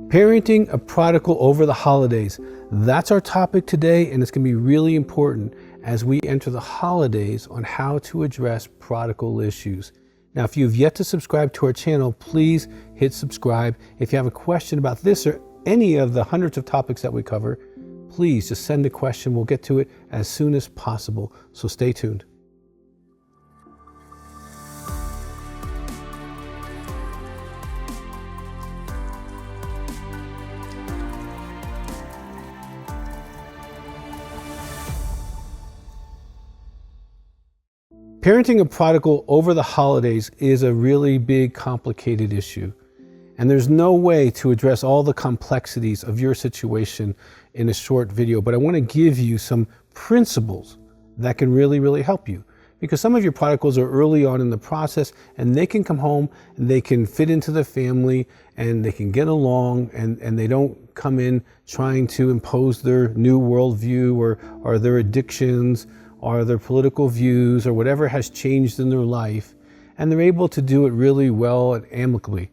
Parenting a prodigal over the holidays. That's our topic today, and it's going to be really important as we enter the holidays on how to address prodigal issues. Now, if you've yet to subscribe to our channel, please hit subscribe. If you have a question about this or any of the hundreds of topics that we cover, please just send a question. We'll get to it as soon as possible, so stay tuned. Parenting a prodigal over the holidays is a really big, complicated issue. And there's no way to address all the complexities of your situation in a short video, but I want to give you some principles that can really help you. Because some of your prodigals are early on in the process and they can come home and they can fit into the family and they can get along and they don't come in trying to impose their new worldview or their addictions or their political views or whatever has changed in their life, and they're able to do it really well and amicably.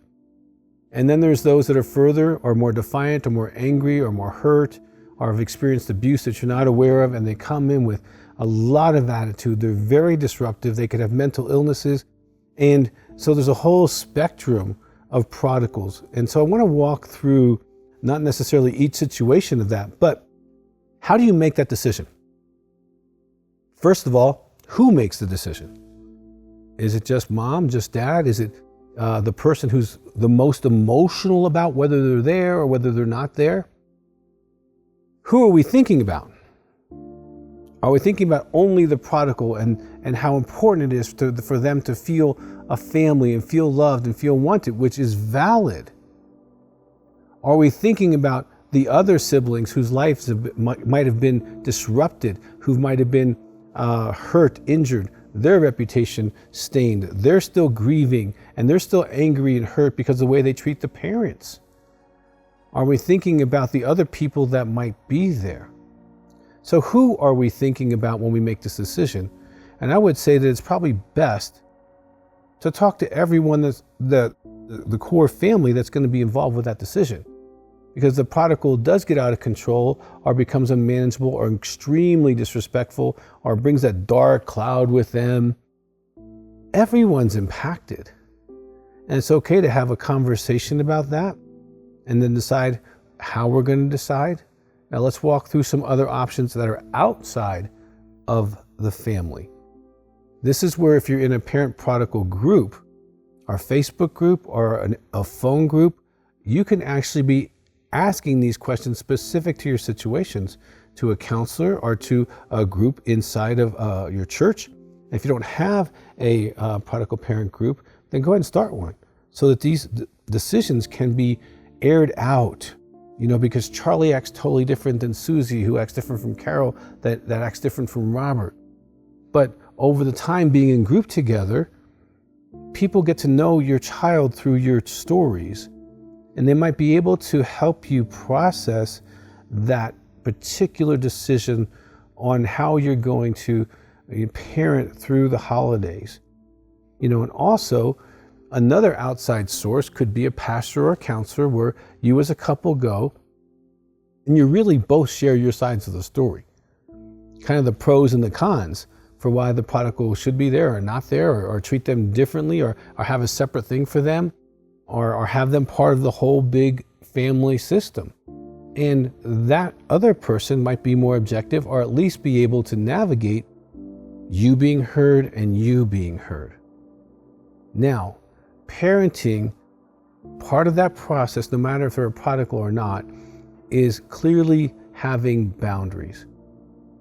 And then there's those that are further or more defiant or more angry or more hurt or have experienced abuse that you're not aware of, and they come in with a lot of attitude. They're very disruptive. They could have mental illnesses. And so there's a whole spectrum of prodigals. And so I want to walk through not necessarily each situation of that, but how do you make that decision? First of all, who makes the decision? Is it just mom, just dad? Is it the person who's the most emotional about whether they're there or whether they're not there? Who are we thinking about? Are we thinking about only the prodigal and how important it is for them to feel a family and feel loved and feel wanted, which is valid? Are we thinking about the other siblings whose lives might have been disrupted, who might have been hurt, injured, their reputation stained? They're still grieving and they're still angry and hurt because of the way they treat the parents. Are we thinking about the other people that might be there? So who are we thinking about when we make this decision? And I would say that it's probably best to talk to everyone that's the core family that's going to be involved with that decision. Because the prodigal does get out of control or becomes unmanageable or extremely disrespectful or brings that dark cloud with them, everyone's impacted. And it's okay to have a conversation about that and then decide how we're going to decide. Now let's walk through some other options that are outside of the family. This is where if you're in a parent prodigal group, our Facebook group or a phone group, you can actually be asking these questions specific to your situations to a counselor or to a group inside of your church. If you don't have a prodigal parent group, then go ahead and start one so that these decisions can be aired out. You know, because Charlie acts totally different than Susie, who acts different from Carol, that acts different from Robert. But over the time being in group together, people get to know your child through your stories. And they might be able to help you process that particular decision on how you're going to parent through the holidays. You know, and also another outside source could be a pastor or a counselor where you as a couple go and you really both share your sides of the story. Kind of the pros and the cons for why the prodigal should be there or not there, or treat them differently, or have a separate thing for them. Or have them part of the whole big family system. And that other person might be more objective or at least be able to navigate you being heard and you being heard. Now, parenting, part of that process, no matter if they're a prodigal or not, is clearly having boundaries.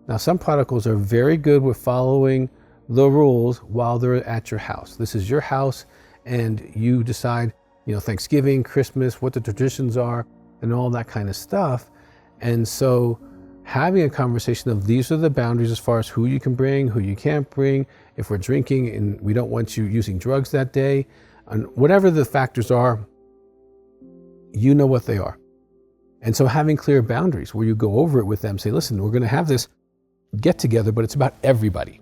Now, some prodigals are very good with following the rules while they're at your house. This is your house and you decide, you know, Thanksgiving, Christmas, what the traditions are, and all that kind of stuff. And so having a conversation of these are the boundaries as far as who you can bring, who you can't bring, if we're drinking and we don't want you using drugs that day, and whatever the factors are, you know what they are. And so having clear boundaries where you go over it with them, say, listen, we're going to have this get together, but it's about everybody.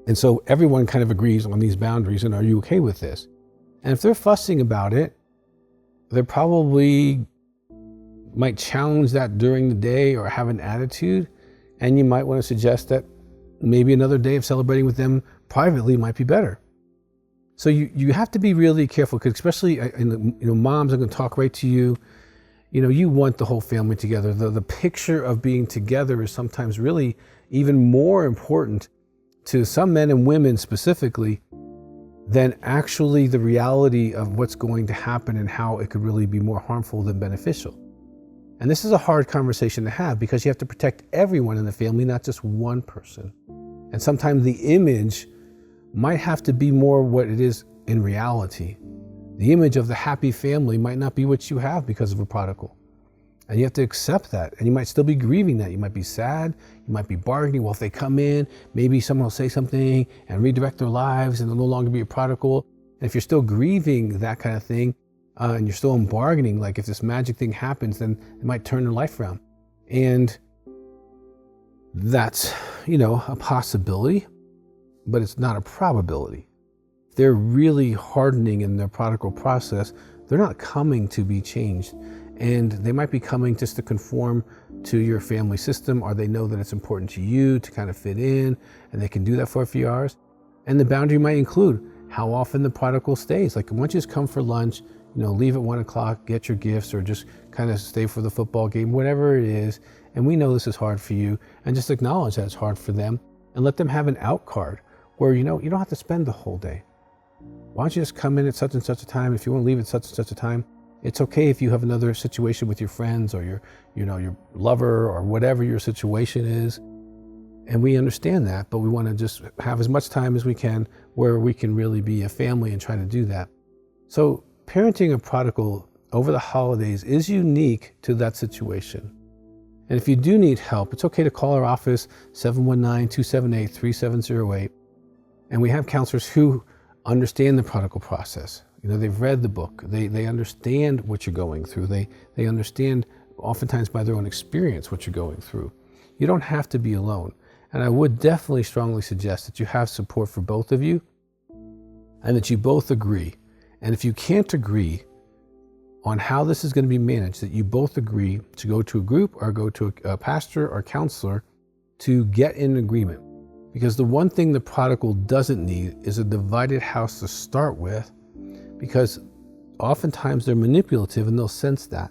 And so everyone kind of agrees on these boundaries, and are you okay with this? And if they're fussing about it, they probably might challenge that during the day or have an attitude. And you might want to suggest that maybe another day of celebrating with them privately might be better. So you have to be really careful, because especially moms are going to talk right to you. You want the whole family together. The picture of being together is sometimes really even more important to some men and women specifically than actually the reality of what's going to happen and how it could really be more harmful than beneficial. And this is a hard conversation to have, because you have to protect everyone in the family, not just one person. And sometimes the image might have to be more what it is in reality. The image of the happy family might not be what you have because of a prodigal. And you have to accept that. And you might still be grieving that. You might be sad. You might be bargaining. Well, if they come in, maybe someone will say something and redirect their lives and they'll no longer be a prodigal. And if you're still grieving that kind of thing, and you're still in bargaining, like if this magic thing happens, then it might turn their life around. And that's, a possibility, but it's not a probability. If they're really hardening in their prodigal process, they're not coming to be changed. And they might be coming just to conform to your family system, or they know that it's important to you to kind of fit in, and they can do that for a few hours. And the boundary might include how often the prodigal stays. Like, once you just come for lunch, leave at 1 o'clock, get your gifts, or just kind of stay for the football game, whatever it is. And we know this is hard for you, and just acknowledge that it's hard for them, and let them have an out card where, you don't have to spend the whole day. Why don't you just come in at such and such a time? If you want to leave at such and such a time, it's okay if you have another situation with your friends or your lover or whatever your situation is. And we understand that, but we want to just have as much time as we can where we can really be a family and try to do that. So parenting a prodigal over the holidays is unique to that situation. And if you do need help, it's okay to call our office, 719-278-3708. And we have counselors who understand the prodigal process. They've read the book. They understand what you're going through. They understand, oftentimes by their own experience, what you're going through. You don't have to be alone. And I would definitely strongly suggest that you have support for both of you, and that you both agree. And if you can't agree on how this is going to be managed, that you both agree to go to a group or go to a pastor or counselor to get in agreement. Because the one thing the prodigal doesn't need is a divided house to start with, because oftentimes they're manipulative and they'll sense that.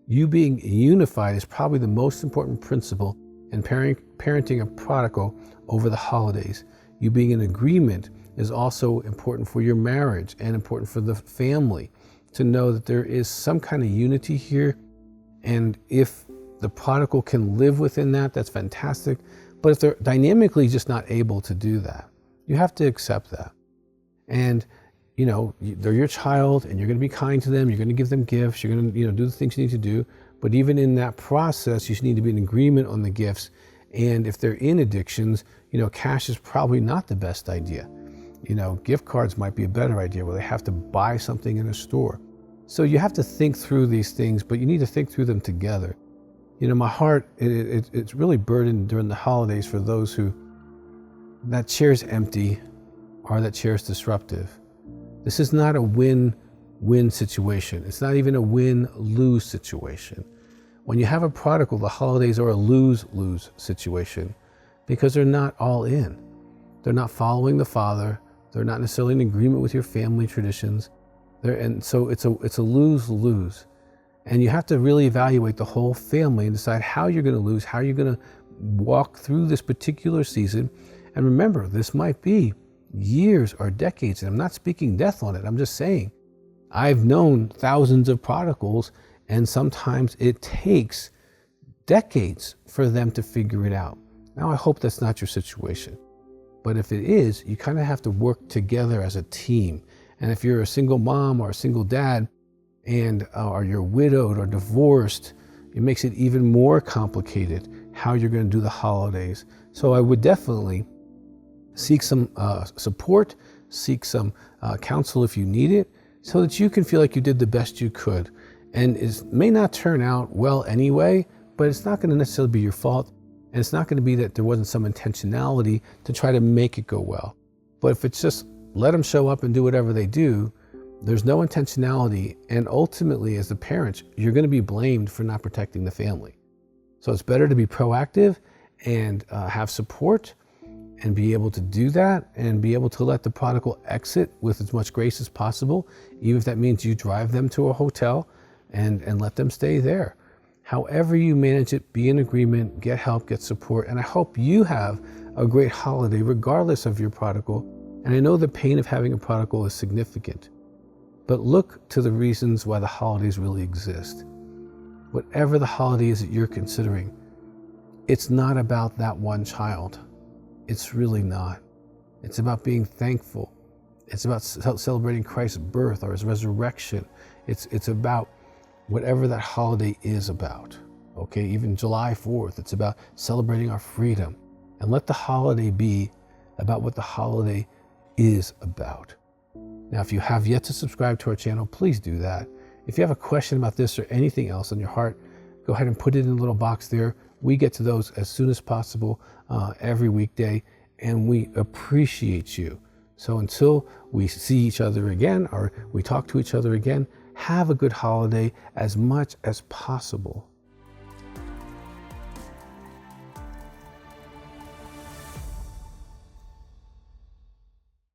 You being unified is probably the most important principle in parenting a prodigal over the holidays. You being in agreement is also important for your marriage and important for the family, to know that there is some kind of unity here. And if the prodigal can live within that, that's fantastic. But if they're dynamically just not able to do that, you have to accept that. And they're your child, and you're going to be kind to them. You're going to give them gifts. You're going to do the things you need to do. But even in that process, you need to be in agreement on the gifts. And if they're in addictions, cash is probably not the best idea. Gift cards might be a better idea, where they have to buy something in a store. So you have to think through these things, but you need to think through them together. My heart, it's really burdened during the holidays for those who that chair's empty or that chair's disruptive. This is not a win-win situation. It's not even a win-lose situation. When you have a prodigal, the holidays are a lose-lose situation, because they're not all in. They're not following the Father. They're not necessarily in agreement with your family traditions. And so it's a lose-lose. And you have to really evaluate the whole family and decide how you're going to lose, how you're going to walk through this particular season. And remember, this might be years or decades, and I'm not speaking death on it. I'm just saying, I've known thousands of prodigals, and sometimes it takes decades for them to figure it out. Now, I hope that's not your situation. But if it is, you kind of have to work together as a team. And if you're a single mom or a single dad, and or you're widowed or divorced, it makes it even more complicated how you're going to do the holidays. So I would definitely seek some support, seek some counsel if you need it, so that you can feel like you did the best you could. And it may not turn out well anyway, but it's not going to necessarily be your fault. And it's not going to be that there wasn't some intentionality to try to make it go well. But if it's just let them show up and do whatever they do, There's no intentionality, and ultimately as the parents, you're going to be blamed for not protecting the family. So it's better to be proactive and have support and be able to do that and be able to let the prodigal exit with as much grace as possible, even if that means you drive them to a hotel and let them stay there. However you manage it, be in agreement, get help, get support, and I hope you have a great holiday regardless of your prodigal. And I know the pain of having a prodigal is significant, but look to the reasons why the holidays really exist. Whatever the holiday is that you're considering, it's not about that one child. It's really not. It's about being thankful. It's about celebrating Christ's birth or his resurrection. It's about whatever that holiday is about. Okay, even July 4th, it's about celebrating our freedom. And let the holiday be about what the holiday is about. Now, if you have yet to subscribe to our channel, please do that. If you have a question about this or anything else on your heart, go ahead and put it in the little box there. We get to those as soon as possible every weekday, and we appreciate you. So until we see each other again or we talk to each other again, have a good holiday as much as possible.